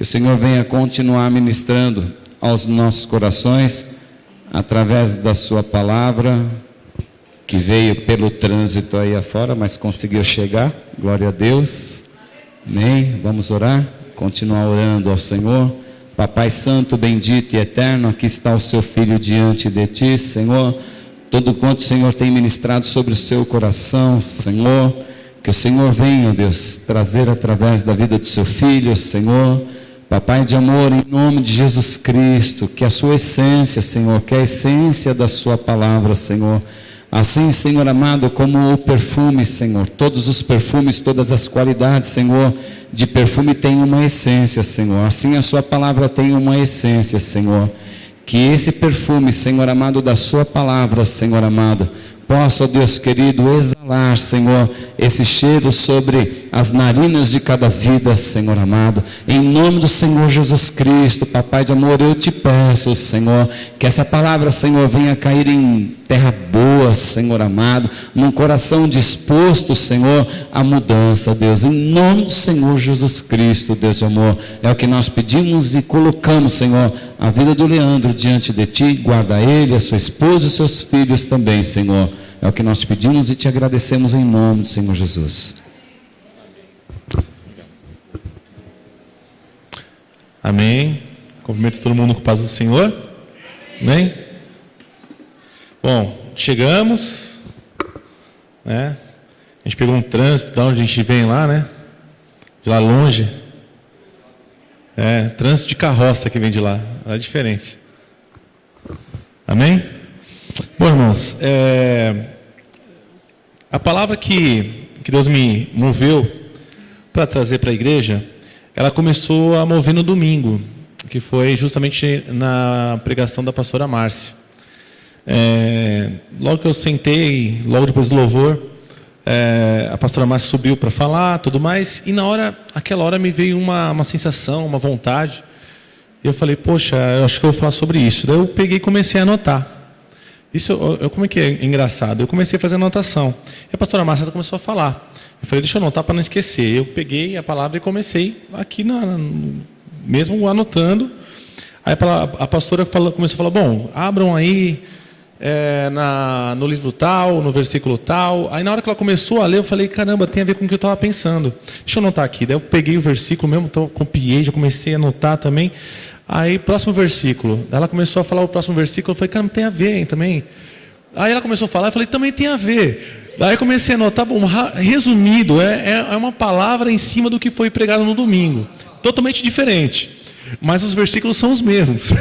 o Senhor venha continuar ministrando aos nossos corações, através da sua palavra, que veio pelo trânsito aí afora, mas conseguiu chegar, glória a Deus, amém. Vamos orar, continuar orando ao Senhor. Papai Santo, bendito e eterno, aqui está o seu Filho diante de ti, Senhor, todo quanto o Senhor tem ministrado sobre o seu coração, Senhor, que o Senhor venha, Deus, trazer através da vida do seu Filho, Senhor, Papai de amor, em nome de Jesus Cristo, que a sua essência, Senhor, que a essência da sua palavra, Senhor, assim, Senhor amado, como o perfume, Senhor, todos os perfumes, todas as qualidades, Senhor, de perfume tem uma essência, Senhor, assim a sua palavra tem uma essência, Senhor, que esse perfume, Senhor amado, da sua palavra, Senhor amado, possa, ó Deus querido, exalar, Senhor, esse cheiro sobre as narinas de cada vida, Senhor amado, em nome do Senhor Jesus Cristo, Papai de amor, eu te peço, Senhor, que essa palavra, Senhor, venha cair em terra boa, Senhor amado, num coração disposto, Senhor, à mudança, Deus, em nome do Senhor Jesus Cristo, Deus de amor, é o que nós pedimos e colocamos, Senhor, a vida do Leandro diante de ti, guarda ele, a sua esposa e seus filhos também, Senhor, é o que nós pedimos e te agradecemos em nome do Senhor Jesus. Amém. Cumprimento todo mundo com a paz do Senhor. Amém. Bom, chegamos, né? A gente pegou um trânsito, de onde a gente vem lá, né? De lá longe. Trânsito de carroça que vem de lá. É diferente. Amém? Bom, irmãos, a palavra que Deus me moveu para trazer para a igreja, ela começou a mover no domingo, que foi justamente na pregação da pastora Márcia. Logo que eu sentei, logo depois do louvor, a pastora Márcia subiu para falar, tudo mais, e aquela hora me veio uma sensação, uma vontade, e eu falei, poxa, eu acho que eu vou falar sobre isso. Daí eu peguei e comecei a anotar. Como é que é engraçado? Eu comecei a fazer anotação, e a pastora Márcia começou a falar. Eu falei, deixa eu anotar para não esquecer. Eu peguei a palavra e comecei aqui, mesmo anotando. Aí a pastora começou a falar, bom, abram aí no livro tal, no versículo tal. Aí na hora que ela começou a ler, eu falei, caramba, tem a ver com o que eu estava pensando. Deixa eu anotar aqui. Daí eu peguei o versículo mesmo, copiei, já comecei a anotar também. Aí, próximo versículo. Ela começou a falar o próximo versículo, eu falei, caramba, tem a ver, hein, também. Aí ela começou a falar, eu falei, também tem a ver. Daí eu comecei a anotar, bom, resumido, é uma palavra em cima do que foi pregado no domingo. Totalmente diferente. Mas os versículos são os mesmos.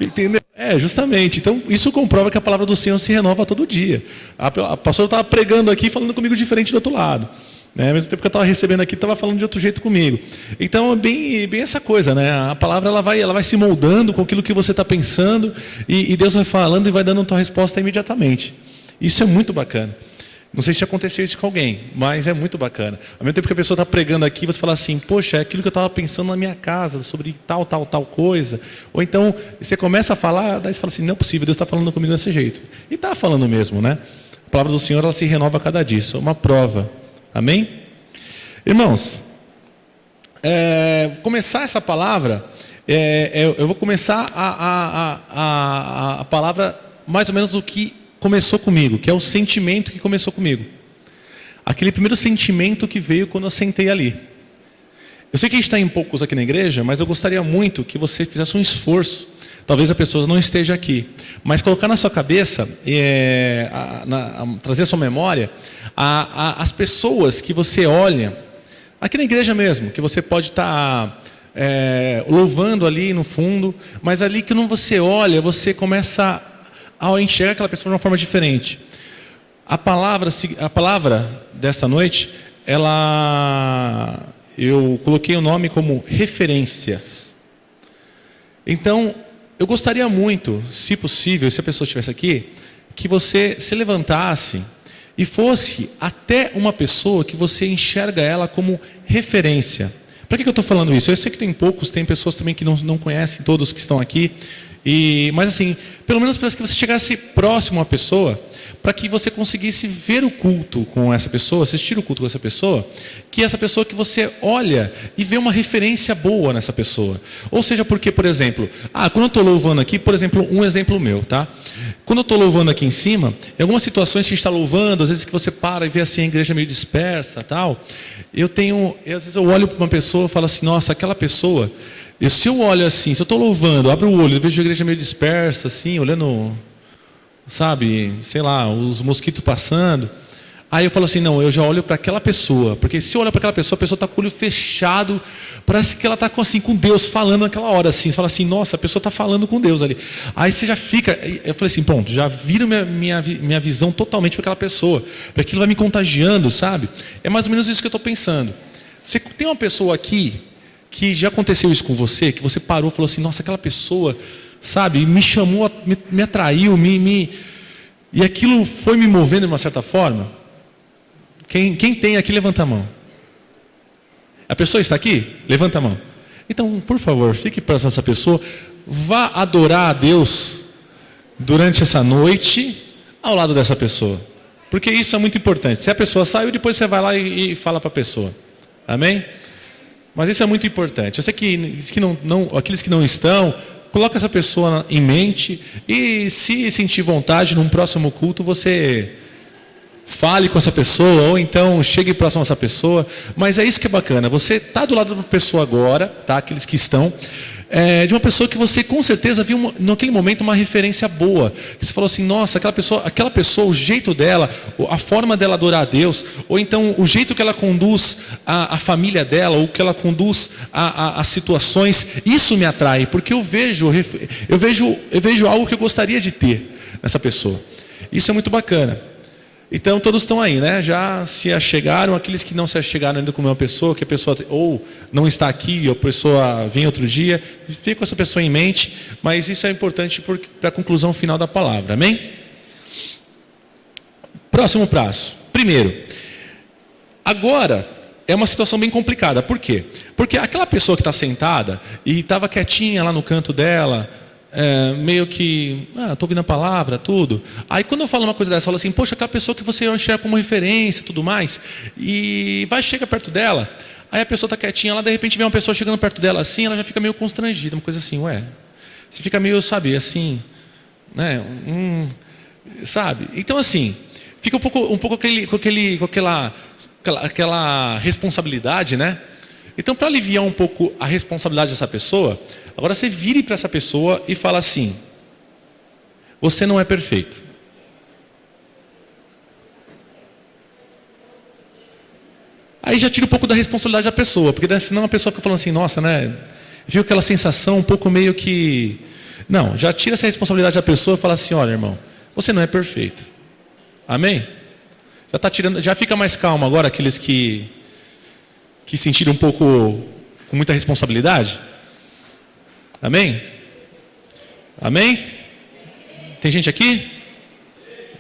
Entendeu? Justamente. Então, isso comprova que a palavra do Senhor se renova todo dia. A pastora estava pregando aqui, falando comigo diferente do outro lado. Ao mesmo tempo que eu estava recebendo aqui, estava falando de outro jeito comigo. Então, é bem essa coisa, né? A palavra ela vai se moldando com aquilo que você está pensando, e Deus vai falando e vai dando a tua resposta imediatamente. Isso é muito bacana. Não sei se aconteceu isso com alguém, mas é muito bacana. Ao mesmo tempo que a pessoa está pregando aqui, você fala assim, poxa, é aquilo que eu estava pensando na minha casa, sobre tal coisa. Ou então, você começa a falar, daí você fala assim, não é possível, Deus está falando comigo desse jeito. E está falando mesmo, né? A palavra do Senhor, ela se renova a cada dia. Isso é uma prova. Amém? Irmãos, começar essa palavra, eu vou começar a palavra mais ou menos do que começou comigo, que é o sentimento que começou comigo. Aquele primeiro sentimento que veio quando eu sentei ali. Eu sei que a gente está em poucos aqui na igreja, mas eu gostaria muito que você fizesse um esforço. Talvez a pessoa não esteja aqui, mas colocar na sua cabeça, trazer à sua memória, as pessoas que você olha, aqui na igreja mesmo, que você pode estar louvando ali no fundo, mas ali que não você olha, você começa a enxergar aquela pessoa de uma forma diferente. A palavra desta noite, eu coloquei o nome como referências. Então, eu gostaria muito, se possível, se a pessoa estivesse aqui, que você se levantasse e fosse até uma pessoa que você enxerga ela como referência. Para que eu estou falando isso? Eu sei que tem poucos, tem pessoas também que não conhecem todos que estão aqui, Mas assim, pelo menos para que você chegasse próximo à pessoa, para que você conseguisse ver o culto com essa pessoa, assistir o culto com essa pessoa, que essa pessoa que você olha e vê uma referência boa nessa pessoa. Ou seja, porque, por exemplo, quando eu estou louvando aqui, por exemplo, um exemplo meu, tá? Quando eu estou louvando aqui em cima, em algumas situações que a gente está louvando, às vezes que você para e vê assim a igreja meio dispersa, tal, às vezes eu olho para uma pessoa e falo assim, nossa, aquela pessoa, se eu olho assim, se eu estou louvando, abro o olho, eu vejo a igreja meio dispersa, assim, olhando, sabe, sei lá, os mosquitos passando. Aí eu falo assim, não, eu já olho para aquela pessoa, porque se eu olhar para aquela pessoa, a pessoa está com o olho fechado, parece que ela está assim, com Deus falando naquela hora, assim, você fala assim, nossa, a pessoa está falando com Deus ali. Aí você já fica, eu falei assim, pronto, já viro minha visão totalmente para aquela pessoa, porque aquilo vai me contagiando, sabe? É mais ou menos isso que eu estou pensando. Você tem uma pessoa aqui, que já aconteceu isso com você, que você parou e falou assim, nossa, aquela pessoa, sabe, me chamou, me atraiu, e aquilo foi me movendo de uma certa forma? Quem tem aqui, levanta a mão. A pessoa está aqui? Levanta a mão. Então, por favor, fique próximo dessa pessoa. Vá adorar a Deus durante essa noite ao lado dessa pessoa. Porque isso é muito importante. Se a pessoa saiu, depois você vai lá e fala para a pessoa. Amém? Mas isso é muito importante. Eu sei que aqueles que não estão, coloca essa pessoa em mente. E se sentir vontade, num próximo culto, você fale com essa pessoa, ou então chegue próximo a essa pessoa. Mas é isso que é bacana, você está do lado de uma pessoa agora, tá? Aqueles que estão, de uma pessoa que você com certeza viu naquele momento uma referência boa. Você falou assim, nossa, aquela pessoa, o jeito dela, a forma dela adorar a Deus, ou então o jeito que ela conduz a família dela, ou que ela conduz as situações, isso me atrai, porque eu vejo algo que eu gostaria de ter nessa pessoa. Isso é muito bacana. Então todos estão aí, né? Já se achegaram, aqueles que não se achegaram ainda com uma pessoa, que a pessoa ou não está aqui, ou a pessoa vem outro dia, fique com essa pessoa em mente, mas isso é importante para a conclusão final da palavra, amém? Próximo passo. Primeiro, agora é uma situação bem complicada, por quê? Porque aquela pessoa que está sentada e estava quietinha lá no canto dela, meio que, estou ouvindo a palavra, tudo. Aí quando eu falo uma coisa dessa, eu falo assim, poxa, aquela pessoa que você enxerga como referência, tudo mais, e chega perto dela, aí a pessoa está quietinha, lá de repente vem uma pessoa chegando perto dela assim, ela já fica meio constrangida, uma coisa assim, você fica meio, sabe, assim, né, sabe? Então assim, fica um pouco com aquela responsabilidade, né? Então, para aliviar um pouco a responsabilidade dessa pessoa, agora você vire para essa pessoa e fala assim, você não é perfeito. Aí já tira um pouco da responsabilidade da pessoa, porque senão a pessoa fica falando assim, nossa, né? Viu aquela sensação um pouco meio que... Não, já tira essa responsabilidade da pessoa e fala assim, olha, irmão, você não é perfeito. Amém? Já está tirando, já fica mais calmo agora aqueles que sentiram um pouco com muita responsabilidade? Amém? Amém? Tem gente aqui?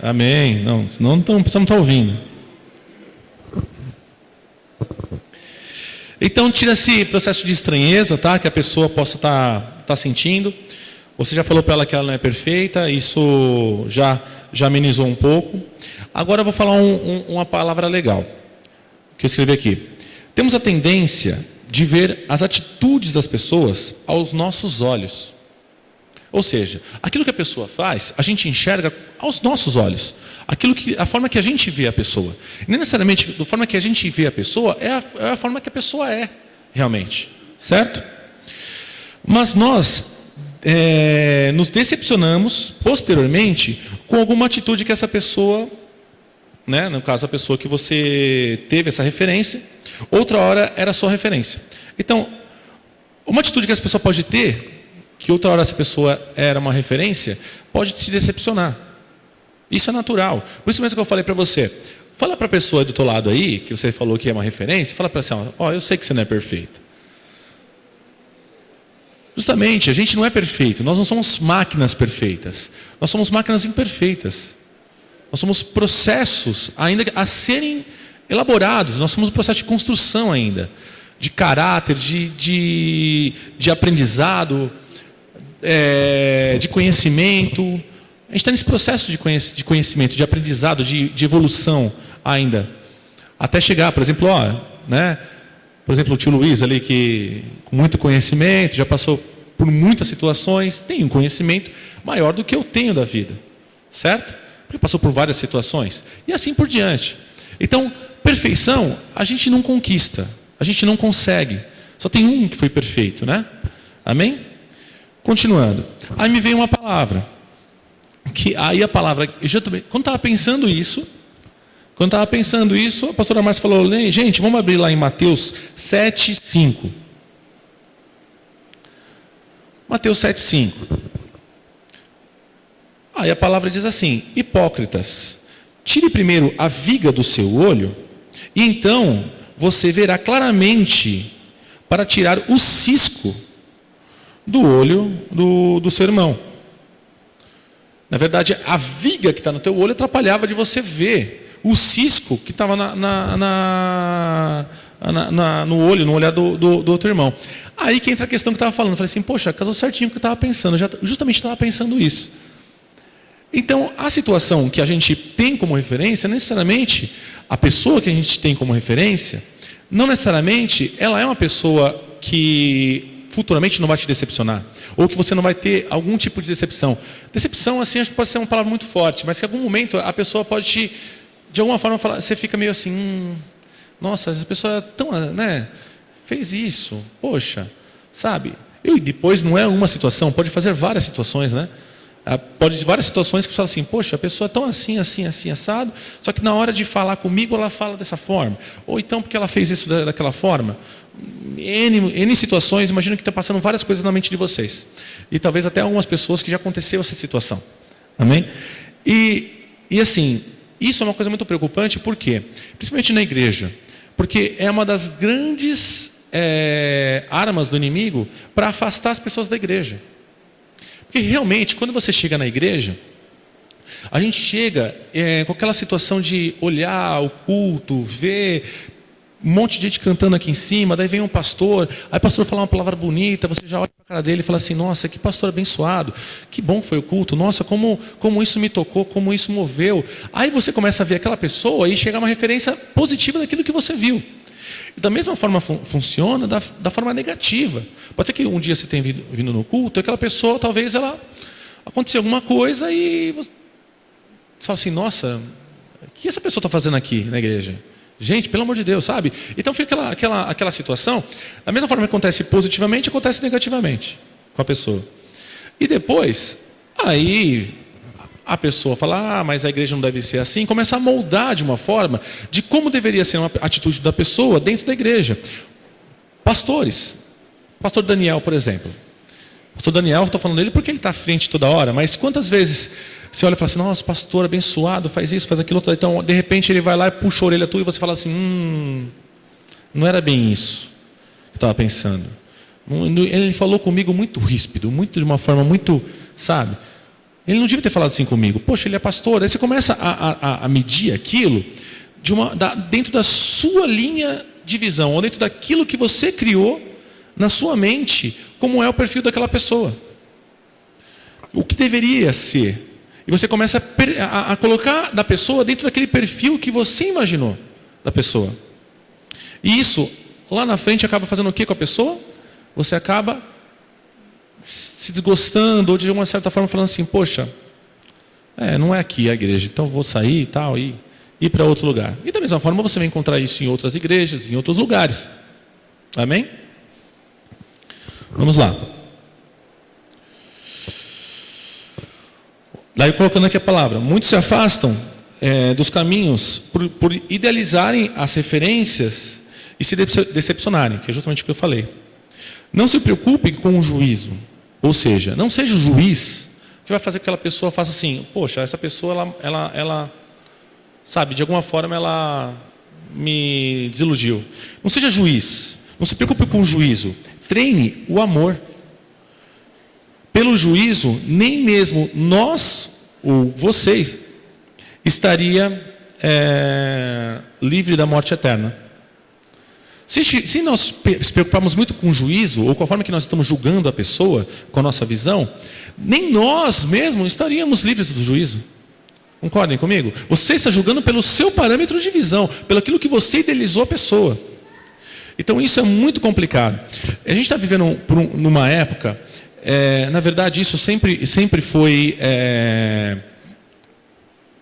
Amém. Não, senão não precisamos estar ouvindo. Então tira esse processo de estranheza, tá? Que a pessoa possa estar sentindo. Você já falou para ela que ela não é perfeita, isso já amenizou um pouco. Agora eu vou falar uma palavra legal, que eu escrevi aqui. Temos a tendência de ver as atitudes das pessoas aos nossos olhos. Ou seja, aquilo que a pessoa faz, a gente enxerga aos nossos olhos. A forma que a gente vê a pessoa. E não necessariamente da forma que a gente vê a pessoa, é a forma que a pessoa é, realmente. Certo? Mas nós nos decepcionamos, posteriormente, com alguma atitude que essa pessoa... Né? No caso, a pessoa que você teve essa referência, outra hora era só referência. Então, uma atitude que essa pessoa pode ter, que outra hora essa pessoa era uma referência, pode te decepcionar. Isso é natural. Por isso mesmo que eu falei para você, fala para a pessoa do teu lado aí, que você falou que é uma referência, fala para ela assim, eu sei que você não é perfeito. Justamente, a gente não é perfeito, nós não somos máquinas perfeitas, nós somos máquinas imperfeitas. Nós somos processos ainda a serem elaborados. Nós somos um processo de construção ainda. De caráter, de aprendizado. de conhecimento. A gente está nesse processo de conhecimento, de aprendizado, de evolução ainda. Até chegar, por exemplo, por exemplo, o tio Luiz ali, que com muito conhecimento, já passou por muitas situações, tem um conhecimento maior do que eu tenho da vida. Certo? Porque passou por várias situações. E assim por diante. Então, perfeição, a gente não conquista. A gente não consegue. Só tem um que foi perfeito, né? Amém? Continuando. Aí me veio uma palavra. Aí a palavra... Quando estava pensando isso, a pastora Márcia falou, gente, vamos abrir lá em Mateus 7:5. Mateus 7:5. Aí a palavra diz assim: hipócritas, tire primeiro a viga do seu olho, e então você verá claramente para tirar o cisco do olho do seu irmão. Na verdade, a viga que está no teu olho atrapalhava de você ver o cisco que estava no olho, no olhar do outro irmão. Aí que entra a questão que eu estava falando. Eu falei assim, poxa, casou certinho o que eu estava pensando. Eu justamente estava pensando isso. Então, a situação que a gente tem como referência, necessariamente, a pessoa que a gente tem como referência, não necessariamente ela é uma pessoa que futuramente não vai te decepcionar, ou que você não vai ter algum tipo de decepção. Decepção, assim, acho que pode ser uma palavra muito forte, mas que em algum momento a pessoa pode te, de alguma forma, falar, você fica meio assim, nossa, essa pessoa é tão, fez isso, poxa, sabe? E depois não é uma situação, pode fazer várias situações, né? Pode ter várias situações que você fala assim, poxa, a pessoa é tão assim, assado, só que na hora de falar comigo ela fala dessa forma. Ou então porque ela fez isso daquela forma. N situações, imagino que está passando várias coisas na mente de vocês. E talvez até algumas pessoas que já aconteceu essa situação. Amém? E assim, isso é uma coisa muito preocupante, por quê? Principalmente na igreja. Porque é uma das grandes armas do inimigo para afastar as pessoas da igreja. Porque realmente, quando você chega na igreja, a gente chega com aquela situação de olhar o culto, ver um monte de gente cantando aqui em cima, daí vem um pastor, aí o pastor fala uma palavra bonita, você já olha para a cara dele e fala assim, nossa, que pastor abençoado, que bom foi o culto, nossa, como isso me tocou, como isso moveu. Aí você começa a ver aquela pessoa e chega uma referência positiva daquilo que você viu. Da mesma forma funciona da forma negativa. Pode ser que um dia você tenha vindo no culto, aquela pessoa, talvez ela aconteceu alguma coisa e você fala assim, nossa, o que essa pessoa está fazendo aqui na igreja? Gente, pelo amor de Deus, sabe? Então fica aquela situação, da mesma forma que acontece positivamente, acontece negativamente com a pessoa. E depois, aí a pessoa fala, mas a igreja não deve ser assim, começa a moldar de uma forma de como deveria ser uma atitude da pessoa dentro da igreja. Pastores, pastor Daniel, por exemplo. Pastor Daniel, estou falando dele porque ele está à frente toda hora, mas quantas vezes você olha e fala assim, nossa, pastor abençoado, faz isso, faz aquilo, então de repente ele vai lá e puxa a orelha tua e você fala assim, não era bem isso que eu estava pensando. Ele falou comigo muito ríspido, de uma forma muito, sabe? Ele não devia ter falado assim comigo. Poxa, ele é pastor. Aí você começa a medir aquilo dentro da sua linha de visão, ou dentro daquilo que você criou na sua mente, como é o perfil daquela pessoa. O que deveria ser. E você começa a colocar da pessoa dentro daquele perfil que você imaginou da pessoa. E isso, lá na frente, acaba fazendo o que com a pessoa? Você acaba se desgostando, ou de uma certa forma falando assim, poxa, não é aqui a igreja, então eu vou sair e tal, e ir para outro lugar. E da mesma forma você vai encontrar isso em outras igrejas, em outros lugares. Amém? Vamos lá. Daí colocando aqui a palavra, muitos se afastam dos caminhos por idealizarem as referências e se decepcionarem, que é justamente o que eu falei. Não se preocupe com o juízo. Ou seja, não seja o juiz que vai fazer que aquela pessoa faça assim, poxa, essa pessoa, ela sabe, de alguma forma ela me desiludiu. Não seja juiz. Não se preocupe com o juízo. Treine o amor. Pelo juízo, nem mesmo nós, ou você, estaria livre da morte eterna. Se nós nos preocuparmos muito com o juízo, ou com a forma que nós estamos julgando a pessoa, com a nossa visão, nem nós mesmos estaríamos livres do juízo. Concordem comigo? Você está julgando pelo seu parâmetro de visão, pelo aquilo que você idealizou a pessoa. Então isso é muito complicado. A gente está vivendo numa época, na verdade isso sempre foi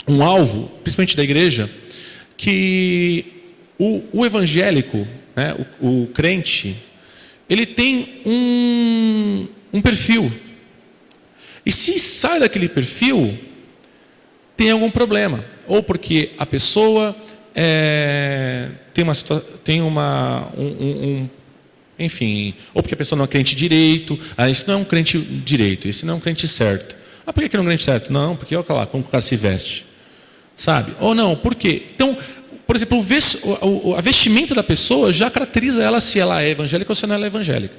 um alvo, principalmente da igreja, que o evangélico, né, o crente, ele tem um perfil. E se sai daquele perfil, tem algum problema. Ou porque a pessoa enfim, ou porque a pessoa não é crente direito. Isso não é um crente direito, isso não é um crente certo. Por que não é um crente certo? Não, porque olha lá como o cara se veste. Sabe? Ou não, por quê? Então, por exemplo, a vestimenta da pessoa já caracteriza ela se ela é evangélica ou se não é evangélica.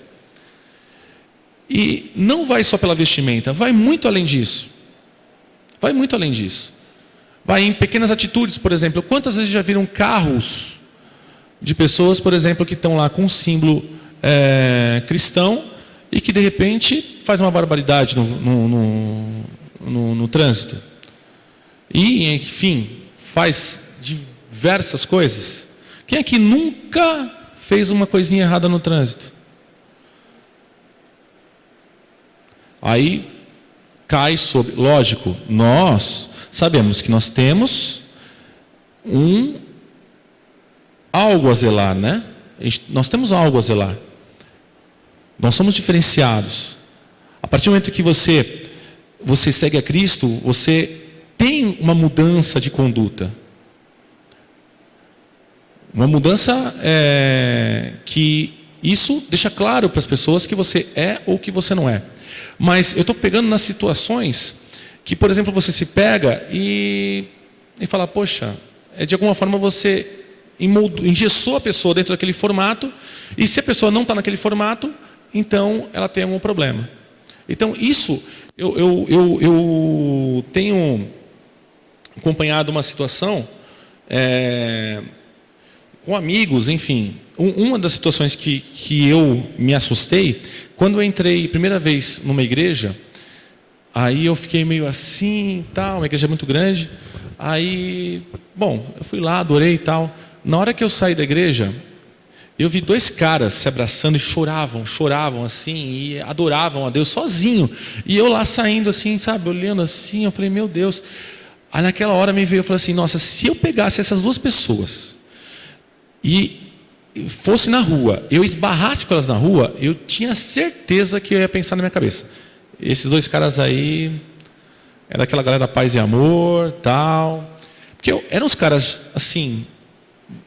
E não vai só pela vestimenta, vai muito além disso. Vai muito além disso. Vai em pequenas atitudes, por exemplo. Quantas vezes já viram carros de pessoas, por exemplo, que estão lá com um símbolo cristão e que de repente faz uma barbaridade no trânsito? E, enfim, faz diversas coisas. Quem aqui nunca fez uma coisinha errada no trânsito? Aí cai sobre... Lógico, nós sabemos que nós temos algo a zelar, né? Nós temos algo a zelar. Nós somos diferenciados. A partir do momento que você segue a Cristo, você tem uma mudança de conduta. Uma mudança que isso deixa claro para as pessoas que você é ou que você não é. Mas eu estou pegando nas situações que, por exemplo, você se pega e fala, poxa, de alguma forma você engessou a pessoa dentro daquele formato, e se a pessoa não está naquele formato, então ela tem algum problema. Então isso, eu tenho acompanhado uma situação com amigos, enfim. Uma das situações que eu me assustei, quando eu entrei primeira vez numa igreja, aí eu fiquei meio assim, tal, uma igreja muito grande. Aí, bom, eu fui lá, adorei e tal. Na hora que eu saí da igreja, eu vi dois caras se abraçando e choravam assim, e adoravam a Deus sozinho. E eu lá saindo assim, sabe, olhando assim, eu falei, meu Deus. Aí naquela hora me veio, eu falei assim, nossa, se eu pegasse essas duas pessoas e fosse na rua, eu esbarrasse com elas na rua, eu tinha certeza que eu ia pensar na minha cabeça. Esses dois caras aí, era aquela galera paz e amor, tal. Porque eram uns caras, assim,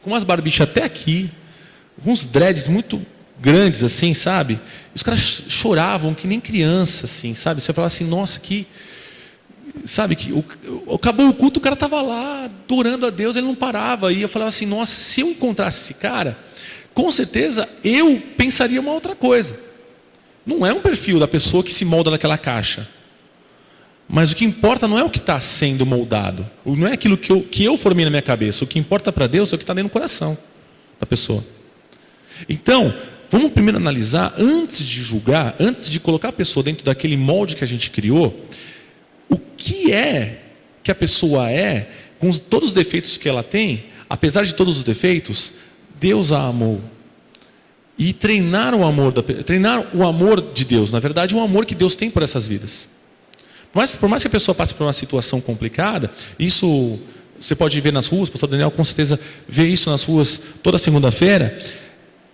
com umas barbichas até aqui, uns dreads muito grandes, assim, sabe? E os caras choravam que nem criança, assim, sabe? Você falava assim, nossa, que... Sabe, que acabou o culto, o cara estava lá, adorando a Deus, ele não parava. E eu falava assim, nossa, se eu encontrasse esse cara, com certeza eu pensaria uma outra coisa. Não é um perfil da pessoa que se molda naquela caixa. Mas o que importa não é o que está sendo moldado. Não é aquilo que eu formei na minha cabeça. O que importa para Deus é o que está dentro do coração da pessoa. Então, vamos primeiro analisar, antes de julgar, antes de colocar a pessoa dentro daquele molde que a gente criou, o que é que a pessoa é, com todos os defeitos que ela tem, apesar de todos os defeitos, Deus a amou. E treinar o amor de Deus, na verdade, o amor que Deus tem por essas vidas. Mas por mais que a pessoa passe por uma situação complicada, isso você pode ver nas ruas, o pastor Daniel com certeza vê isso nas ruas toda segunda-feira,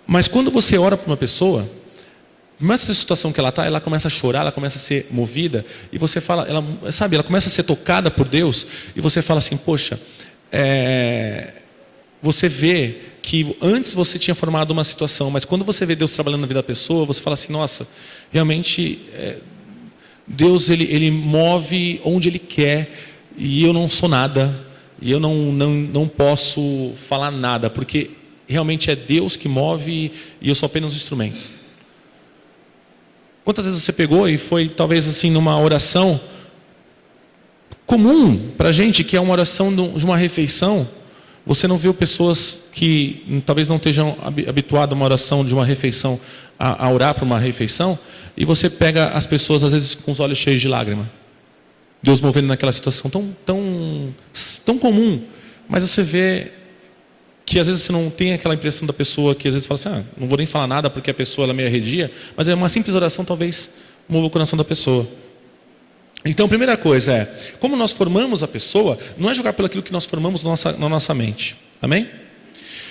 mas quando você ora por uma pessoa, mas essa situação que ela está, ela começa a chorar, ela começa a ser movida, e você fala, ela começa a ser tocada por Deus, e você fala assim, poxa, você vê que antes você tinha formado uma situação, mas quando você vê Deus trabalhando na vida da pessoa, você fala assim, nossa, realmente Deus ele move onde Ele quer, e eu não sou nada, e eu não posso falar nada, porque realmente é Deus que move e eu sou apenas um instrumento. Quantas vezes você pegou e foi talvez assim numa oração comum para a gente, que é uma oração de uma refeição, Você não viu pessoas que talvez não estejam habituadas a uma oração de uma refeição, a orar para uma refeição, e você pega as pessoas às vezes com os olhos cheios de lágrima. Deus movendo naquela situação tão comum, mas você vê que às vezes você não tem aquela impressão da pessoa que às vezes fala assim, não vou nem falar nada porque a pessoa ela é meio arredia, mas é uma simples oração talvez mova o coração da pessoa. Então a primeira coisa é, como nós formamos a pessoa, não é julgar pelo aquilo que nós formamos na nossa mente. Amém?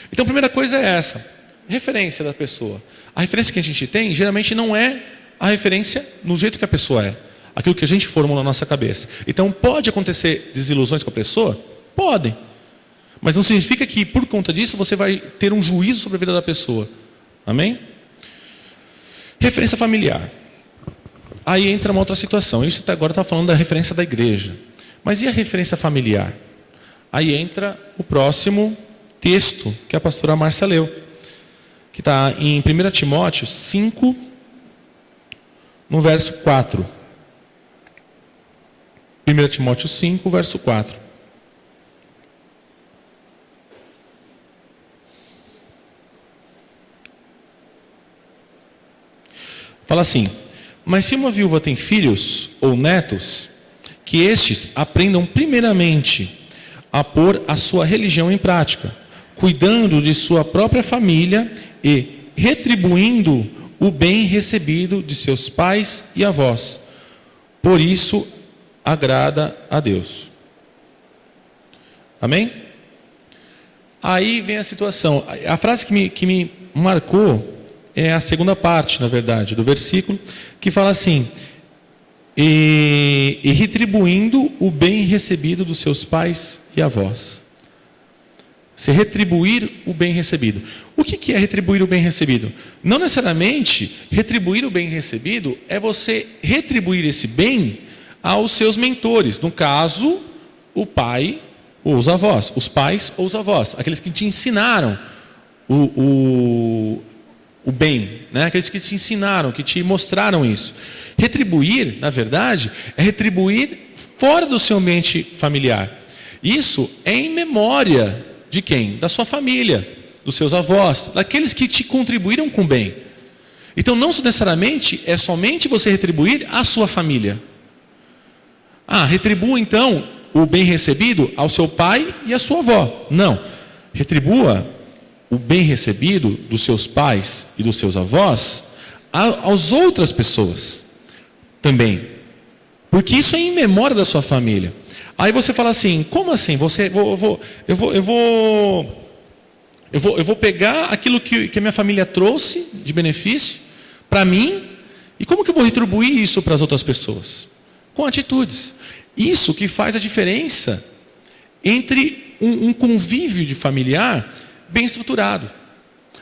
Então a primeira coisa é essa, referência da pessoa. A referência que a gente tem geralmente não é a referência no jeito que a pessoa é, aquilo que a gente formou na nossa cabeça. Então pode acontecer desilusões com a pessoa? Podem. Mas não significa que por conta disso você vai ter um juízo sobre a vida da pessoa. Amém? Referência familiar. Aí entra uma outra situação. Isso até agora está falando da referência da igreja. Mas e a referência familiar? Aí entra o próximo texto que a pastora Márcia leu. Que está em 1 Timóteo 5, no verso 4. 1 Timóteo 5, verso 4. Fala assim: mas se uma viúva tem filhos ou netos, que estes aprendam primeiramente a pôr a sua religião em prática, cuidando de sua própria família e retribuindo o bem recebido de seus pais e avós. Por isso agrada a Deus. Amém? Aí vem a situação. A frase que me marcou é a segunda parte, na verdade, do versículo, que fala assim: e retribuindo o bem recebido dos seus pais e avós. Se retribuir o bem recebido. O que é retribuir o bem recebido? Não necessariamente retribuir o bem recebido é você retribuir esse bem aos seus mentores. No caso, o pai ou os avós. Os pais ou os avós. Aqueles que te ensinaram o bem, né? Aqueles que te ensinaram, que te mostraram isso. Retribuir, na verdade, é retribuir fora do seu ambiente familiar. Isso é em memória de quem? Da sua família, dos seus avós, daqueles que te contribuíram com o bem. Então não necessariamente é somente você retribuir à sua família. Retribua então o bem recebido ao seu pai e à sua avó. Não, retribua o bem recebido dos seus pais e dos seus avós às outras pessoas também, porque isso é em memória da sua família. Aí você fala assim: como assim? Eu vou pegar aquilo que a minha família trouxe de benefício para mim, e como que eu vou retribuir isso para as outras pessoas? Com atitudes. Isso que faz a diferença entre um convívio de familiar bem estruturado.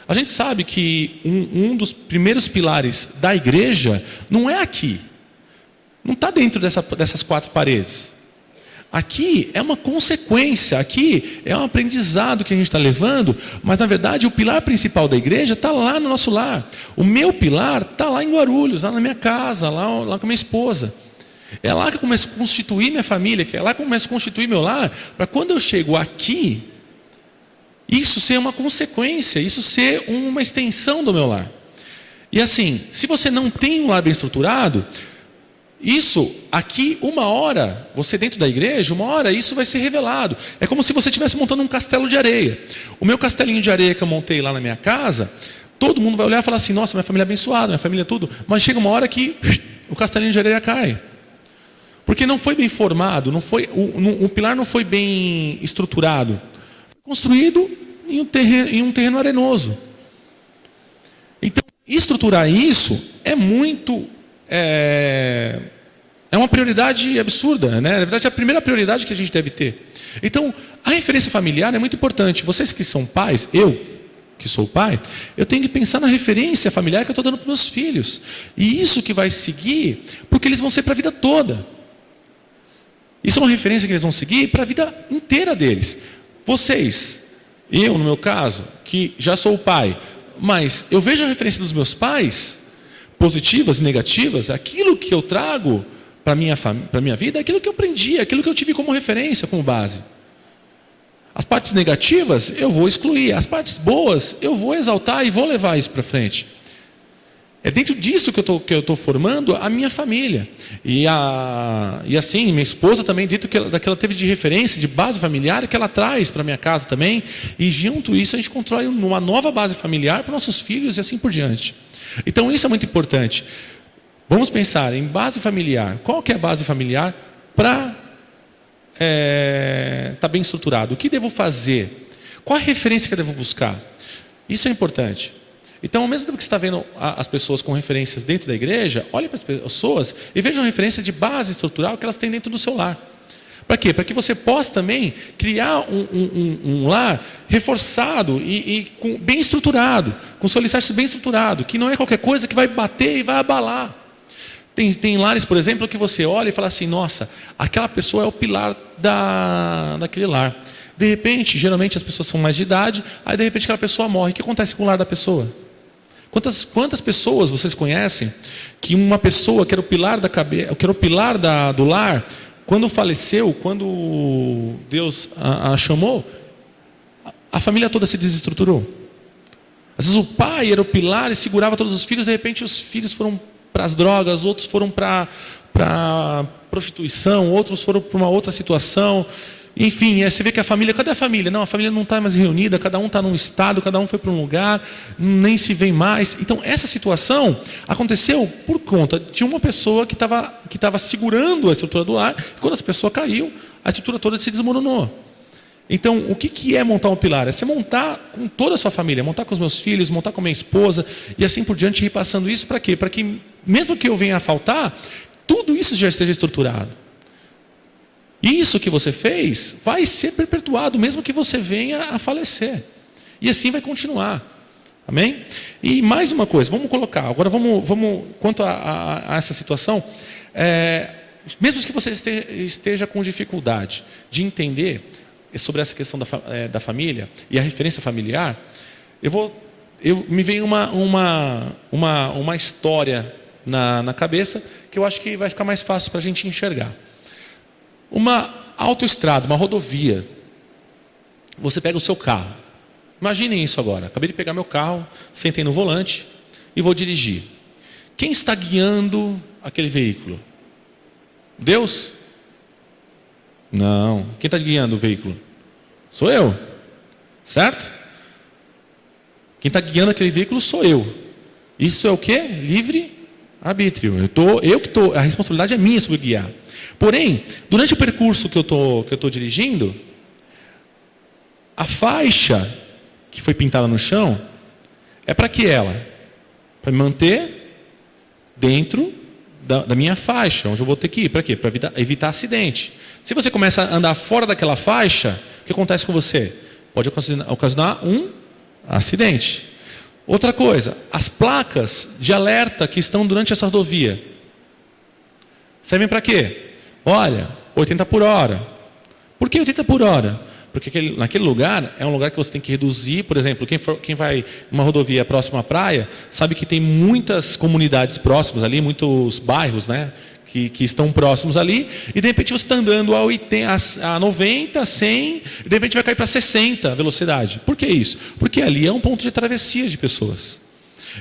A gente sabe que um dos primeiros pilares da igreja não é aqui. Não está dentro dessas quatro paredes. Aqui é uma consequência, aqui é um aprendizado que a gente está levando, mas na verdade o pilar principal da igreja está lá no nosso lar. O meu pilar está lá em Guarulhos, lá na minha casa, lá com a minha esposa. É lá que eu começo a constituir minha família, é lá que eu começo a constituir meu lar, para quando eu chego aqui, isso ser uma consequência, isso ser uma extensão do meu lar. E assim, se você não tem um lar bem estruturado, isso aqui, uma hora, você dentro da igreja, uma hora isso vai ser revelado. É como se você estivesse montando um castelo de areia. O meu castelinho de areia que eu montei lá na minha casa, todo mundo vai olhar e falar assim: nossa, minha família é abençoada, minha família é tudo. Mas chega uma hora que o castelinho de areia cai. Porque não foi bem formado, o pilar não foi bem estruturado. Foi construído em um terreno arenoso. Então, estruturar isso é muito... É uma prioridade absurda, né? Na verdade, é a primeira prioridade que a gente deve ter. Então, a referência familiar é muito importante. Vocês que são pais, eu que sou pai, eu tenho que pensar na referência familiar que eu estou dando para os meus filhos. E isso que vai seguir, porque eles vão ser para a vida toda. Isso é uma referência que eles vão seguir para a vida inteira deles. Vocês, eu no meu caso, que já sou pai, mas eu vejo a referência dos meus pais, positivas e negativas, aquilo que eu trago para a minha vida, aquilo que eu aprendi, aquilo que eu tive como referência, como base. As partes negativas eu vou excluir, as partes boas eu vou exaltar e vou levar isso para frente. É dentro disso que eu estou formando a minha família. E assim, minha esposa também, dentro daquilo que ela teve de referência, de base familiar, que ela traz para a minha casa também. E junto isso a gente constrói uma nova base familiar para nossos filhos e assim por diante. Então isso é muito importante. Vamos pensar em base familiar. Qual que é a base familiar para estar bem estruturado? O que devo fazer? Qual a referência que eu devo buscar? Isso é importante. Então, ao mesmo tempo que você está vendo as pessoas com referências dentro da igreja, olhe para as pessoas e veja a referência de base estrutural que elas têm dentro do seu lar. Para quê? Para que você possa também criar um lar reforçado e bem estruturado, com seu alicerce bem estruturado, que não é qualquer coisa que vai bater e vai abalar. Tem lares, por exemplo, que você olha e fala assim, nossa, aquela pessoa é o pilar daquele lar. De repente, geralmente as pessoas são mais de idade, aí de repente aquela pessoa morre. O que acontece com o lar da pessoa? Quantas pessoas vocês conhecem que uma pessoa que era o pilar da cabeça, que era o pilar do lar, quando faleceu, quando Deus a chamou, a família toda se desestruturou? Às vezes o pai era o pilar e segurava todos os filhos, de repente os filhos foram para as drogas, outros foram para prostituição, outros foram para uma outra situação. Enfim, você vê que a família, cadê a família? Não, a família não está mais reunida, cada um está num estado, cada um foi para um lugar, nem se vê mais. Então, essa situação aconteceu por conta de uma pessoa que estava segurando a estrutura do lar, e quando essa pessoa caiu, a estrutura toda se desmoronou. Então, o que é montar um pilar? É você montar com toda a sua família, montar com os meus filhos, montar com a minha esposa, e assim por diante, ir passando isso para quê? Para que, mesmo que eu venha a faltar, tudo isso já esteja estruturado. Isso que você fez vai ser perpetuado, mesmo que você venha a falecer. E assim vai continuar. Amém? E mais uma coisa, vamos colocar, agora vamos quanto a essa situação, mesmo que você esteja com dificuldade de entender sobre essa questão da família e a referência familiar, me vem uma história na cabeça que eu acho que vai ficar mais fácil para a gente enxergar. Uma autoestrada, uma rodovia. Você pega o seu carro. Imaginem isso agora. Acabei de pegar meu carro, sentei no volante e vou dirigir. Quem está guiando aquele veículo? Deus? Não. Quem está guiando o veículo? Sou eu. Certo? Quem está guiando aquele veículo sou eu. Isso é o quê? Livre arbítrio. A responsabilidade é minha sobre guiar. Porém, durante o percurso que eu tô dirigindo, a faixa que foi pintada no chão é para que ela? Para me manter dentro da minha faixa, onde eu vou ter que ir. Para quê? Para evitar acidente. Se você começa a andar fora daquela faixa, o que acontece com você? Pode ocasionar um acidente. Outra coisa, as placas de alerta que estão durante essa rodovia servem para quê? Olha, 80 por hora. Por que 80 por hora? Porque naquele lugar é um lugar que você tem que reduzir. Por exemplo, quem vai numa rodovia próxima à praia, sabe que tem muitas comunidades próximas ali, muitos bairros, né, que estão próximos ali, e de repente você está andando a 90, 100, e de repente vai cair para 60 a velocidade. Por que isso? Porque ali é um ponto de travessia de pessoas.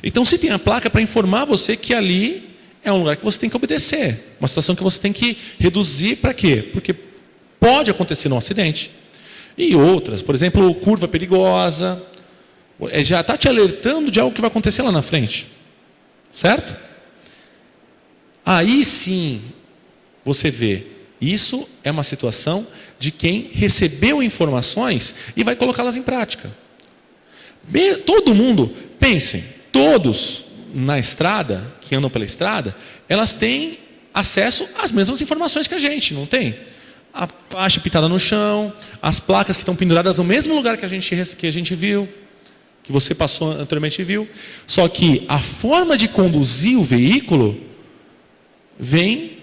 Então, se tem a placa para informar você que ali é um lugar que você tem que obedecer, uma situação que você tem que reduzir. Para quê? Porque pode acontecer um acidente. E outras, por exemplo, curva perigosa, já está te alertando de algo que vai acontecer lá na frente. Certo? Aí sim, você vê, isso é uma situação de quem recebeu informações e vai colocá-las em prática. Todo mundo, pensem, todos na estrada, que andam pela estrada, elas têm acesso às mesmas informações que a gente, não tem? A faixa pintada no chão, as placas que estão penduradas no mesmo lugar que a gente viu, que você passou anteriormente e viu. Só que a forma de conduzir o veículo vem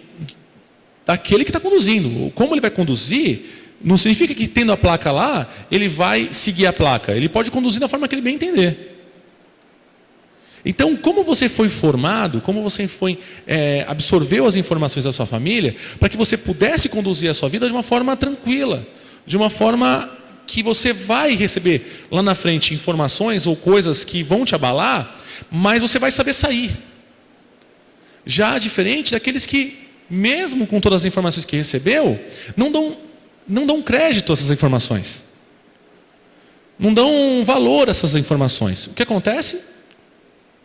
daquele que está conduzindo. Como ele vai conduzir, não significa que tendo a placa lá, ele vai seguir a placa. Ele pode conduzir da forma que ele bem entender. Então, como você foi formado, como você absorveu as informações da sua família, para que você pudesse conduzir a sua vida de uma forma tranquila, de uma forma que você vai receber lá na frente informações ou coisas que vão te abalar, mas você vai saber sair. Já diferente daqueles que, mesmo com todas as informações que recebeu, não dão crédito a essas informações. Não dão valor a essas informações. O que acontece?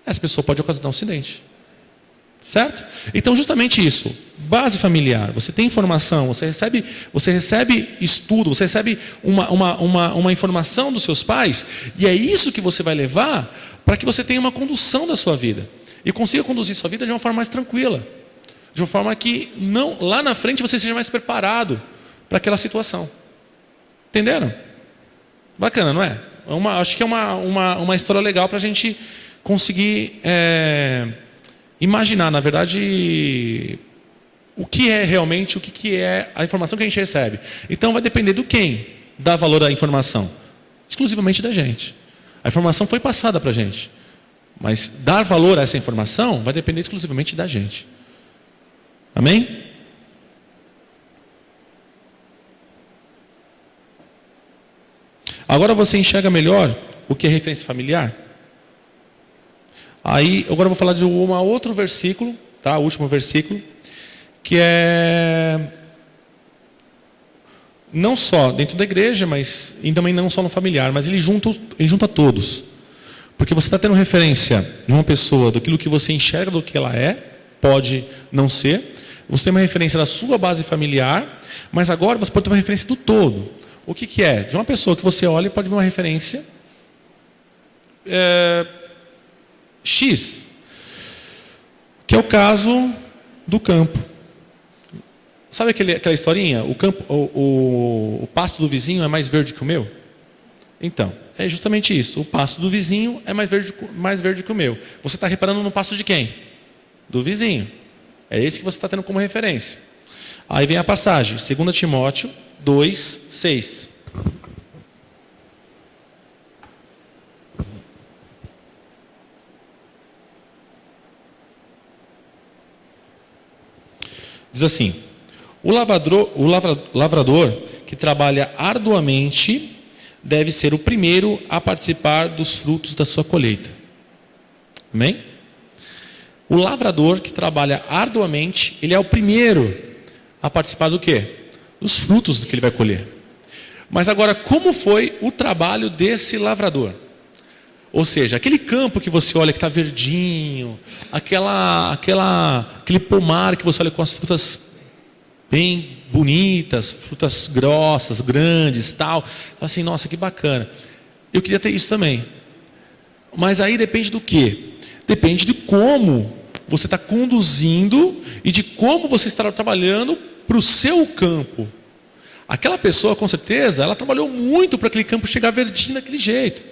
Essa pessoa pode ocasionar um acidente. Certo? Então, justamente isso. Base familiar. Você tem informação, você recebe estudo, você recebe uma informação dos seus pais, e é isso que você vai levar para que você tenha uma condução da sua vida. E consiga conduzir sua vida de uma forma mais tranquila. De uma forma que lá na frente você seja mais preparado para aquela situação. Entenderam? Bacana, não é? Acho que é uma história legal para a gente conseguir imaginar, na verdade, o que é realmente, o que é a informação que a gente recebe. Então vai depender do quem dá valor à informação. Exclusivamente da gente. A informação foi passada para a gente. Mas dar valor a essa informação vai depender exclusivamente da gente. Amém? Agora você enxerga melhor o que é referência familiar? Aí, agora eu vou falar de um outro versículo, tá? O último versículo, que é não só dentro da igreja, mas e também não só no familiar, mas ele junta todos. Porque você está tendo referência de uma pessoa, daquilo que você enxerga do que ela é, pode não ser. Você tem uma referência da sua base familiar, mas agora você pode ter uma referência do todo. O que é? De uma pessoa que você olha e pode ver uma referência X, que é o caso do campo. Sabe aquela historinha? O pasto do vizinho é mais verde que o meu? Então, é justamente isso. O pasto do vizinho é mais verde que o meu. Você está reparando no pasto de quem? Do vizinho. É esse que você está tendo como referência. Aí vem a passagem, 2 Timóteo 2, 6. Diz assim: o lavrador que trabalha arduamente deve ser o primeiro a participar dos frutos da sua colheita. Amém? O lavrador que trabalha arduamente, ele é o primeiro a participar do quê? Dos frutos que ele vai colher. Mas agora, como foi o trabalho desse lavrador? Ou seja, aquele campo que você olha que está verdinho, aquele pomar que você olha com as frutas bem bonitas, frutas grossas, grandes, tal. Fala assim, nossa, que bacana. Eu queria ter isso também. Mas aí depende do quê? Depende de como você está conduzindo e de como você está trabalhando para o seu campo. Aquela pessoa, com certeza, ela trabalhou muito para aquele campo chegar verdinho daquele jeito.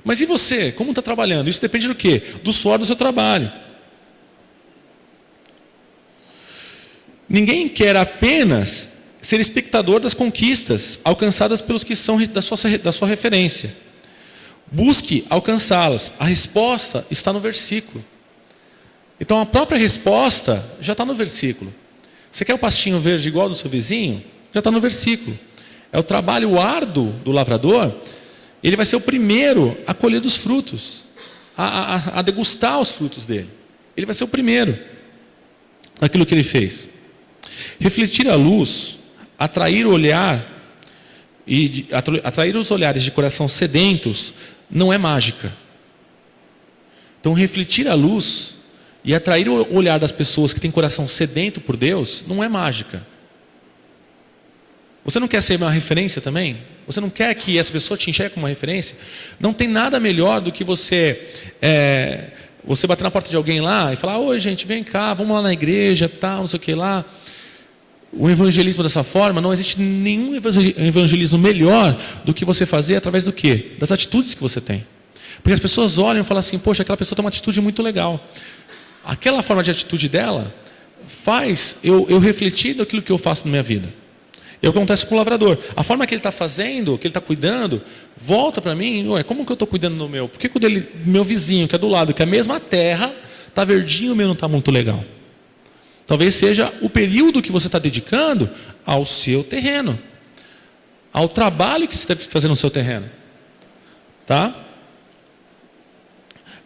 Mas e você? Como está trabalhando? Isso depende do quê? Do suor do seu trabalho. Ninguém quer apenas ser espectador das conquistas alcançadas pelos que são da sua referência. Busque alcançá-las. A resposta está no versículo. Então a própria resposta já está no versículo. Você quer o pastinho verde igual do seu vizinho? Já está no versículo. É o trabalho árduo do lavrador. Ele vai ser o primeiro a colher dos frutos, a degustar os frutos dele. Ele vai ser o primeiro naquilo que ele fez. Refletir a luz, atrair o olhar e atrair os olhares de coração sedentos não é mágica. Então, refletir a luz e atrair o olhar das pessoas que têm coração sedento por Deus não é mágica. Você não quer ser uma referência também? Você não quer que essa pessoa te enxergue como uma referência? Não tem nada melhor do que você bater na porta de alguém lá e falar: oi, gente, vem cá, vamos lá na igreja, tal, não sei o que lá. O evangelismo dessa forma, não existe nenhum evangelismo melhor do que você fazer através do quê? Das atitudes que você tem. Porque as pessoas olham e falam assim: poxa, aquela pessoa tem uma atitude muito legal. Aquela forma de atitude dela faz eu refletir daquilo que eu faço na minha vida. É o que acontece com o lavrador. A forma que ele está fazendo, que ele está cuidando, volta para mim: ué, como que eu estou cuidando do meu? Por que o dele, meu vizinho, que é do lado, que é a mesma terra, está verdinho, o meu não está muito legal? Talvez seja o período que você está dedicando ao seu terreno. ao trabalho que você deve fazer no seu terreno. Tá?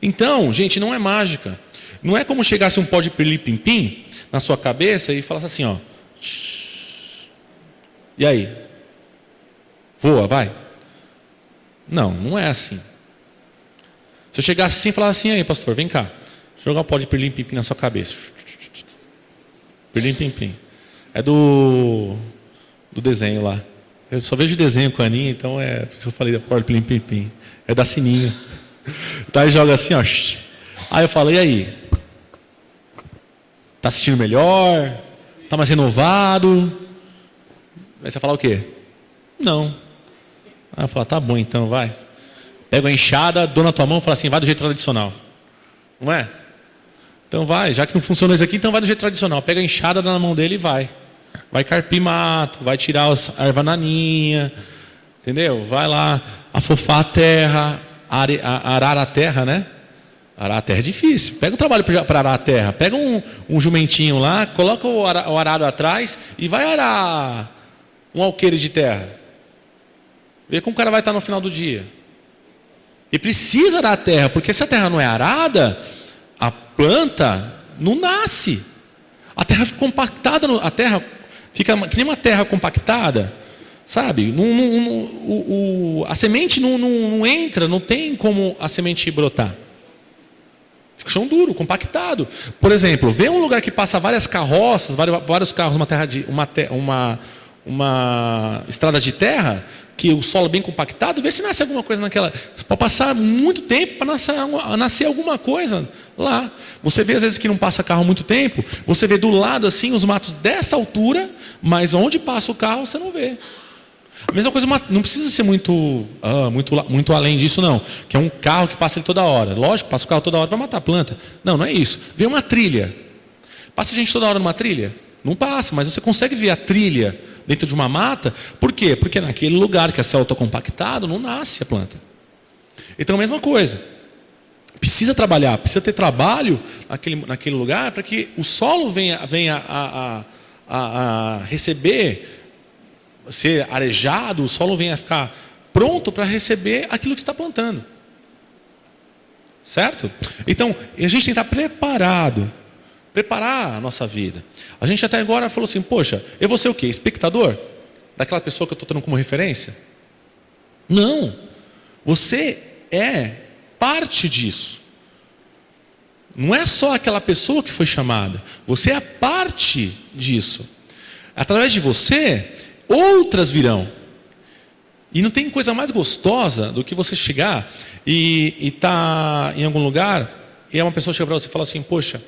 Então, gente, não é mágica. Não é como chegasse um pó de pirlim-pim-pim na sua cabeça e falasse assim, ó. E aí? Voa, vai. Não é assim. Se eu chegasse assim e falasse assim, aí pastor, vem cá. Jogar um pó de pirlim-pim-pim na sua cabeça. Pirlim-pim-pim. É do desenho lá. Eu só vejo desenho com a Aninha, então é por isso que eu falei da pó de pirlim-pim-pim. É da Sininho. Tá, e joga assim, ó. Aí eu falo, e aí? Tá assistindo melhor? Tá mais renovado? Aí você fala o quê? Não. Aí eu falo, tá bom então, vai. Pega a enxada, dou na tua mão e fala assim, vai do jeito tradicional. Não é? Então vai, já que não funcionou isso aqui, então vai do jeito tradicional. Pega a enxada na mão dele e vai. Vai carpir mato, vai tirar as ervas naninhas, entendeu? Vai lá afofar a terra, arar a terra, né? Arar a terra é difícil. Pega o trabalho para arar a terra. Pega um jumentinho lá, coloca o arado atrás e vai arar um alqueire de terra. Vê como o cara vai estar no final do dia. E precisa arar a terra, porque se a terra não é arada, a planta não nasce. A terra fica compactada, a terra fica que nem uma terra compactada, sabe? A semente não entra, não tem como a semente brotar. Fica chão duro, compactado. Por exemplo, vê um lugar que passa várias carroças, vários carros, uma estrada de terra, que o solo é bem compactado, vê se nasce alguma coisa naquela. Você pode passar muito tempo para nascer alguma coisa lá. Você vê às vezes que não passa carro há muito tempo, você vê do lado assim os matos dessa altura, mas onde passa o carro você não vê. A mesma coisa, não precisa ser muito além disso não, que é um carro que passa ele toda hora. Lógico, passa o carro toda hora, vai matar a planta. Não é isso. Vê uma trilha. Passa a gente toda hora numa trilha? Não passa, mas você consegue ver a trilha dentro de uma mata. Por quê? Porque naquele lugar que a célula está compactada, não nasce a planta. Então a mesma coisa. Precisa trabalhar, precisa ter trabalho naquele lugar para que o solo venha a receber, ser arejado, o solo venha a ficar pronto para receber aquilo que está plantando. Certo? Então, a gente tem que estar preparar a nossa vida. A gente até agora falou assim, poxa, eu vou ser o quê? Espectador? Daquela pessoa que eu estou tendo como referência? Não. Você é parte disso. Não é só aquela pessoa que foi chamada. Você é parte disso. Através de você, outras virão. E não tem coisa mais gostosa do que você chegar e estar em algum lugar e uma pessoa chega para você e fala assim, poxa,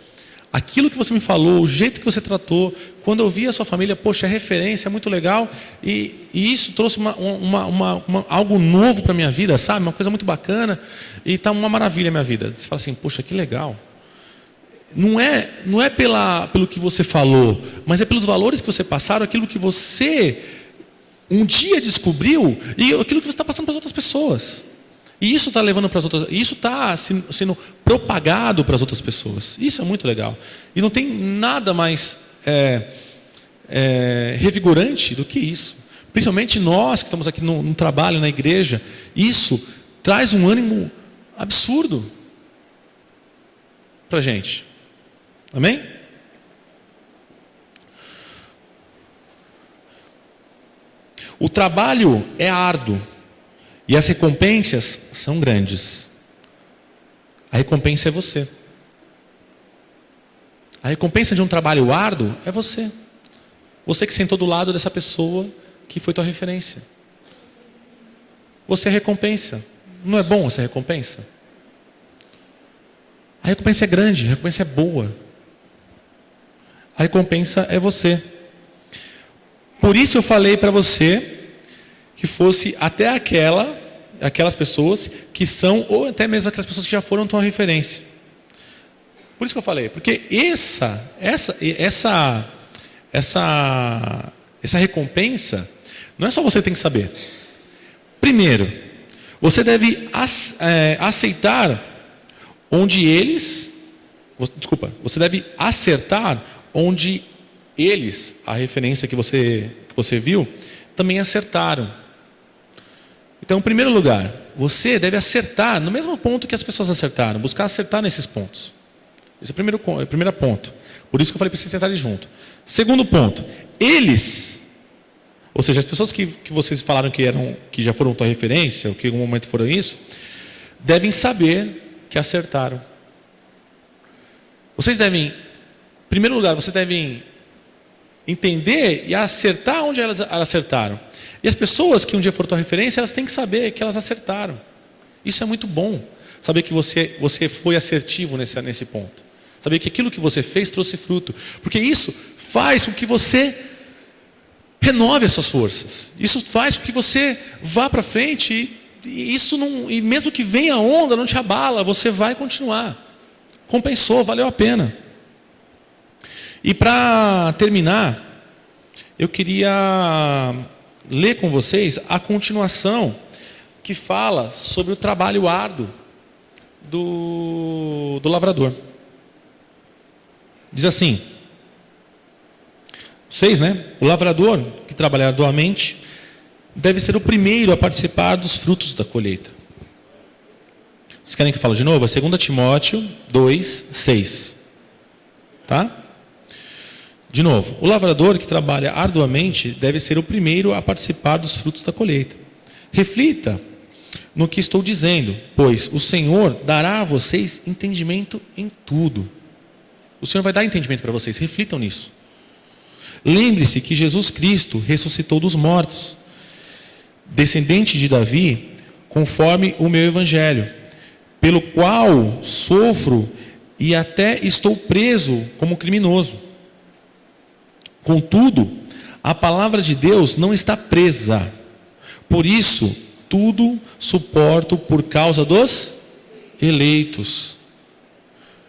aquilo que você me falou, o jeito que você tratou, quando eu vi a sua família, poxa, é referência, é muito legal, e isso trouxe algo novo para a minha vida, sabe? Uma coisa muito bacana, e está uma maravilha a minha vida. Você fala assim, poxa, que legal. Não é pelo que você falou, mas é pelos valores que você passaram, aquilo que você um dia descobriu, e aquilo que você está passando para as outras pessoas. E isso está levando para as outras, isso está sendo propagado para as outras pessoas. Isso é muito legal. E não tem nada mais revigorante do que isso. Principalmente nós que estamos aqui no trabalho, na igreja, isso traz um ânimo absurdo para a gente. Amém? O trabalho é árduo. E as recompensas são grandes. A recompensa é você. A recompensa de um trabalho árduo é você. Você que sentou do lado dessa pessoa que foi tua referência. Você é recompensa. Não é bom essa recompensa? A recompensa é grande, a recompensa é boa. A recompensa é você. Por isso eu falei para você que fosse até aquelas pessoas que são, ou até mesmo aquelas pessoas que já foram tua referência. Por isso que eu falei, porque essa recompensa, não é só você que tem que saber. Primeiro, você deve aceitar você deve acertar onde eles, a referência que você viu, também acertaram. Então, em primeiro lugar, você deve acertar no mesmo ponto que as pessoas acertaram, buscar acertar nesses pontos. Esse é o primeiro ponto. Por isso que eu falei para vocês sentarem junto. Segundo ponto, eles, ou seja, as pessoas que vocês falaram que já foram tua referência, ou que em algum momento foram isso, devem saber que acertaram. Vocês devem, em primeiro lugar, vocês devem entender e acertar onde elas acertaram. E as pessoas que um dia foram tua referência, elas têm que saber que elas acertaram. Isso é muito bom. Saber que você foi assertivo nesse ponto. Saber que aquilo que você fez trouxe fruto. Porque isso faz com que você renove as suas forças. Isso faz com que você vá para frente e mesmo que venha a onda, não te abala, você vai continuar. Compensou, valeu a pena. E para terminar, eu queria ler com vocês a continuação que fala sobre o trabalho árduo do lavrador. Diz assim: vocês, o lavrador que trabalha arduamente deve ser o primeiro a participar dos frutos da colheita. Vocês querem que eu fale de novo? É 2 Timóteo 2:6. Tá? De novo, o lavrador que trabalha arduamente deve ser o primeiro a participar dos frutos da colheita. Reflita no que estou dizendo, pois o Senhor dará a vocês entendimento em tudo. O Senhor vai dar entendimento para vocês, reflitam nisso. Lembre-se que Jesus Cristo ressuscitou dos mortos, descendente de Davi, conforme o meu evangelho, pelo qual sofro e até estou preso como criminoso. Contudo, a palavra de Deus não está presa. Por isso, tudo suporto por causa dos eleitos.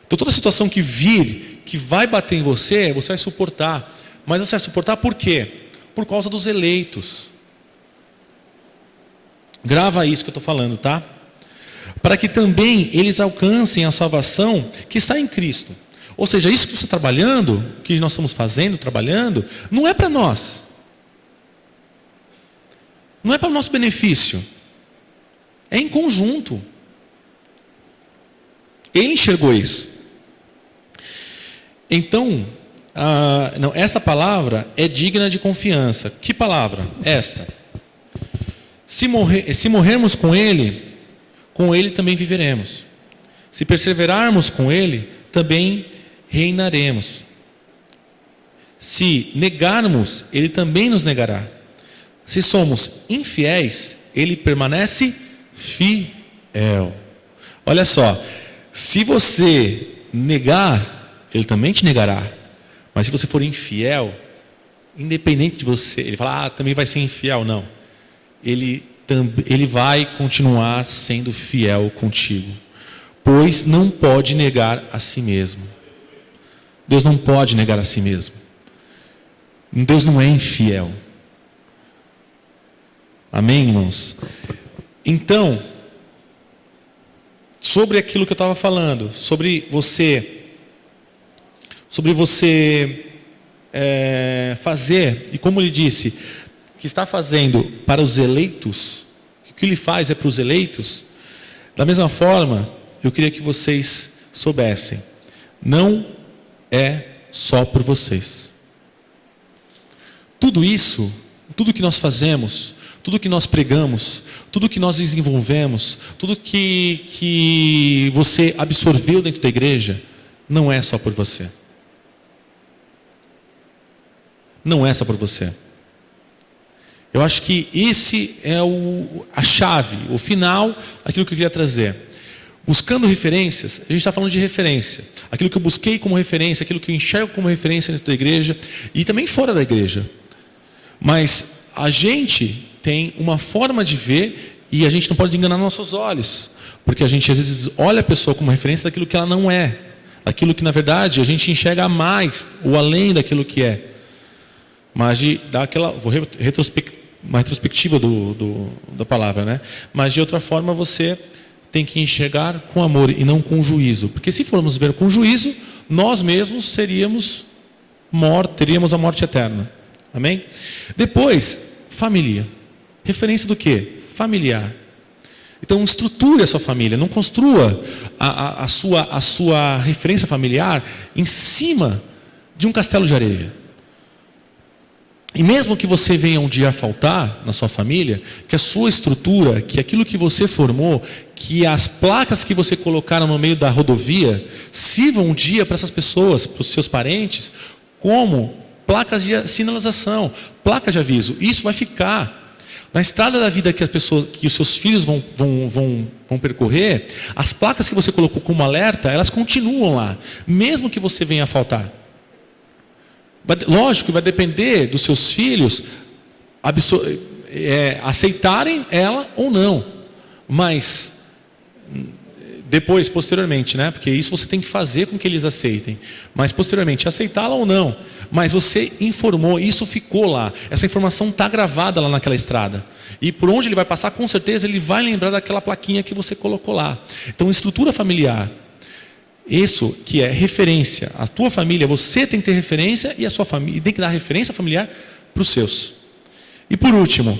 Então, toda situação que vir, que vai bater em você, você vai suportar. Mas você vai suportar por quê? Por causa dos eleitos. Grava isso que eu estou falando, tá? Para que também eles alcancem a salvação que está em Cristo. Ou seja, isso que você está trabalhando, que nós estamos fazendo, trabalhando, não é para nós. Não é para o nosso benefício. É em conjunto. Ele enxergou isso. Então, essa palavra é digna de confiança. Que palavra? Esta. Se morrermos com Ele também viveremos. Se perseverarmos com Ele, também reinaremos. Se negarmos, Ele também nos negará. Se somos infiéis, Ele permanece fiel. Olha só, se você negar, Ele também te negará. Mas se você for infiel, independente de você, Ele fala, também vai ser infiel. Não. Ele vai continuar sendo fiel contigo. Pois não pode negar a si mesmo. Deus não pode negar a si mesmo. Deus não é infiel. Amém, irmãos? Então, sobre aquilo que eu estava falando, sobre você fazer, e como ele disse, que está fazendo para os eleitos, o que ele faz é para os eleitos, da mesma forma, eu queria que vocês soubessem, não é só por vocês. Tudo isso, tudo que nós fazemos, tudo que nós pregamos, tudo que nós desenvolvemos, tudo que você absorveu dentro da igreja, não é só por você. Não é só por você. Eu acho que esse é a chave, o final, aquilo que eu queria trazer. Buscando referências, a gente está falando de referência. Aquilo que eu busquei como referência, aquilo que eu enxergo como referência dentro da igreja e também fora da igreja. Mas a gente tem uma forma de ver e a gente não pode enganar nossos olhos. Porque a gente às vezes olha a pessoa como referência daquilo que ela não é. Daquilo que na verdade a gente enxerga a mais ou além daquilo que é. Mas de dar aquela, uma retrospectiva da palavra, né? Mas de outra forma você tem que enxergar com amor e não com juízo. Porque se formos ver com juízo, nós mesmos teríamos a morte eterna. Amém? Depois, família. Referência do quê? familiar. Então, estruture a sua família, não construa a sua referência familiar em cima de um castelo de areia. E mesmo que você venha um dia a faltar na sua família, que a sua estrutura, que aquilo que você formou, que as placas que você colocaram no meio da rodovia, sirvam um dia para essas pessoas, para os seus parentes, como placas de sinalização, placas de aviso. Isso vai ficar. Na estrada da vida que as pessoas, que os seus filhos vão percorrer, as placas que você colocou como alerta, elas continuam lá, mesmo que você venha a faltar. Lógico que vai depender dos seus filhos aceitarem ela ou não. Mas depois, posteriormente, né? Porque isso você tem que fazer com que eles aceitem. Mas posteriormente, aceitá-la ou não. Mas você informou, isso ficou lá. Essa informação está gravada lá naquela estrada. E por onde ele vai passar, com certeza ele vai lembrar daquela plaquinha que você colocou lá. Então, estrutura familiar. Isso que é referência. A tua família, você tem que ter referência e a sua família tem que dar referência familiar para os seus. E por último,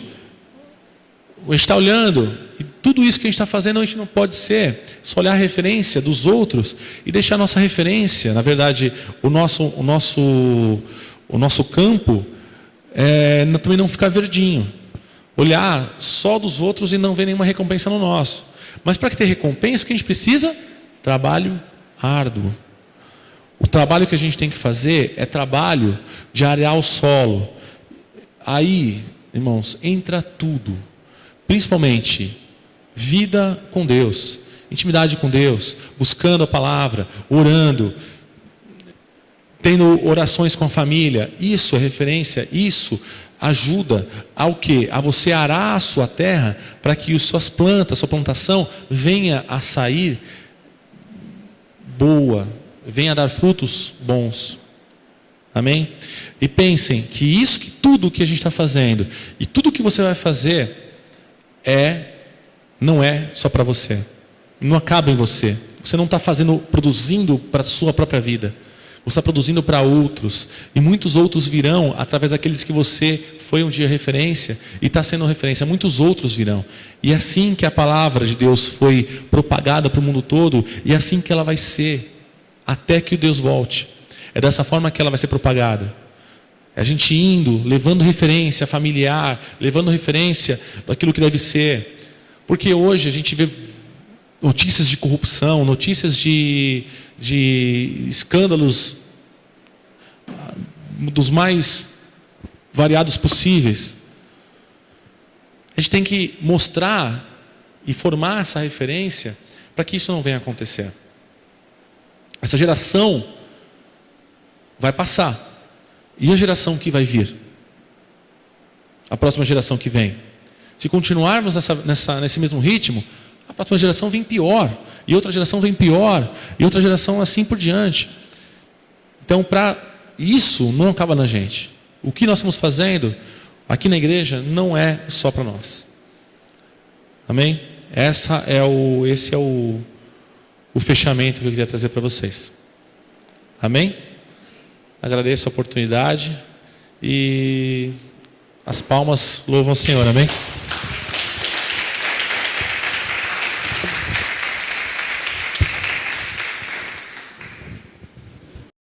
a gente está olhando, e tudo isso que a gente está fazendo, a gente não pode ser só olhar a referência dos outros e deixar a nossa referência. Na verdade, o nosso campo também não ficar verdinho. Olhar só dos outros e não ver nenhuma recompensa no nosso. Mas para ter recompensa, o que a gente precisa? Trabalho árduo. O trabalho que a gente tem que fazer é trabalho de arear o solo. Aí, irmãos, entra tudo. Principalmente, vida com Deus, intimidade com Deus, buscando a palavra, orando, tendo orações com a família. Isso é referência, isso ajuda ao quê? A você arar a sua terra para que as suas plantas, sua plantação venha a sair boa, venha a dar frutos bons. Amém? E pensem que tudo que a gente está fazendo e tudo que você vai fazer não é só para você. Não acaba em você. Você não está produzindo para a sua própria vida. Você está produzindo para outros. E muitos outros virão através daqueles que você foi um dia referência e está sendo referência. Muitos outros virão. E é assim que a palavra de Deus foi propagada para o mundo todo, e é assim que ela vai ser, até que o Deus volte. É dessa forma que ela vai ser propagada. É a gente indo, levando referência familiar, levando referência daquilo que deve ser. Porque hoje a gente vê notícias de corrupção, notícias de escândalos dos mais variados possíveis. A gente tem que mostrar e formar essa referência para que isso não venha a acontecer. Essa geração vai passar. E a geração que vai vir? A próxima geração que vem? Se continuarmos nesse mesmo ritmo, a próxima geração vem pior. E outra geração vem pior. E outra geração assim por diante. Então, isso não acaba na gente. O que nós estamos fazendo aqui na igreja não é só para nós. Amém? Esse é o fechamento que eu queria trazer para vocês. Amém? Agradeço a oportunidade e as palmas louvam o Senhor. Amém?